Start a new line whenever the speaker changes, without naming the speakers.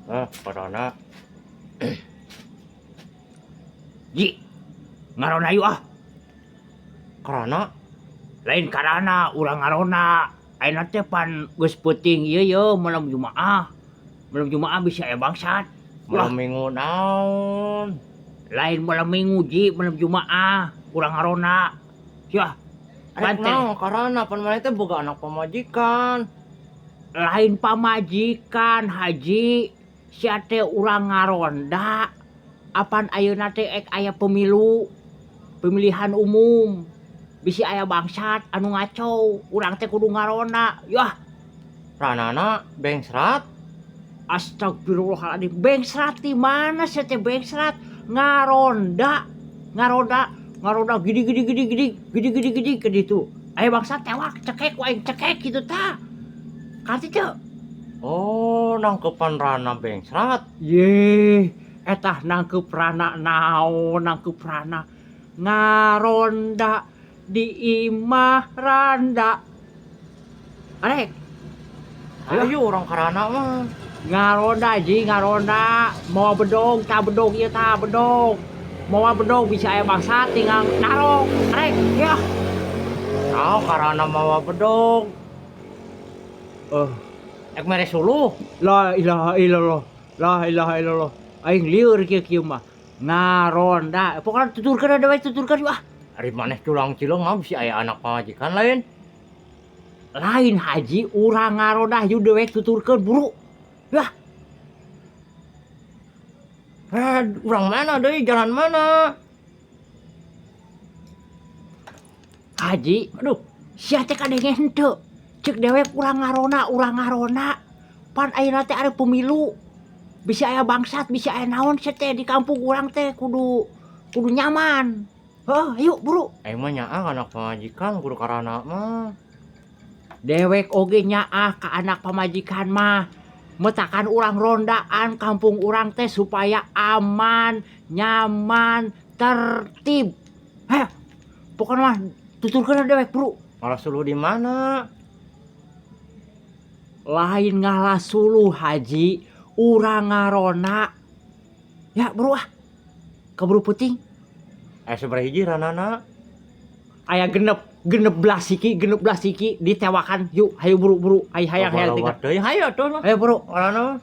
Karena
Ji, ngarona yuk ah.
karena
Lain karana urang ngarona. Ayeuna teh pan geus peuting ieu ye malam Jumaah. Malam Jumaah bisa aya bangsat.
malam minggu naon.
Lain malam Minggu Ji, malam Jumaah. Urang ngarona. Yah,
Rek
banten.
naon karena pan mana teh boga anak pamajikan.
Lain pamajikan Haji. Sia teh urang ngaronda. Apan ayeuna teh ek aya pemilu. Pemilihan umum. Bisi aya bangsat anu ngaco. Urang teh kudu ngarona. Yah,
Ranana bengsrat.
astagfirullahaladzim. Bengsrat di mana sih teh bengsrat? Ngaronda. Ngaronda gidi gitu. Ayo bangsat tewak cekek waing cekek gitu ta. Kati teh.
Oh, nangkepan rana bengsrat.
Ye, etah nangkep rana naon nangkep rana. Ngaronda di imah randa. Arek,
Ayo orang karana mah.
ngaronda Ji, ngaronda. Mau bedog, tak bedog ieu tah bedog. Mau bedog bisa aya bangsat tinggal narok. Arek, ya.
Tahu karana mawa bedog. Ek mere suluh.
La ilaha illallah. La ilaha illallah. Aing lieur kieu mah. Ngaronda. Pokoknya tuturkeun ada we tuturkeun wah.
Ari maneh tulang cileng mah bisa aya anak pamajikan lain.
Lain Haji urang ngaronda ieu dewek tuturkeun buru. Yah,
Urang mana deui jalan mana?
Haji, aduh, sia teh kadengen henteu. Cek dewek urang ngarona. Pan ayeuna teh are pemilu. Bisa aya bangsat, bisa aya naon sia teh di kampung urang teh kudu nyaman. Yuk buru.
Aing mah nyaah anak pamajikan kudu karana mah.
Dewek oge nyaah ka anak pamajikan mah. Metakan urang rondaan kampung urang teh supaya aman, nyaman, tertib. Heh, pokoknya mah tuturkeun dewek buru.
Malah suluh di mana?
Lain ngalah suluh Haji, urang ngarona. Ya buru ah, keburu puting.
Sabaraha hiji ranana?
Aya genep belas siki ditewakan. Yuk, hayu buru, hayang hayang tinggal.
Hayo atuh.
Ayo buru.
Karana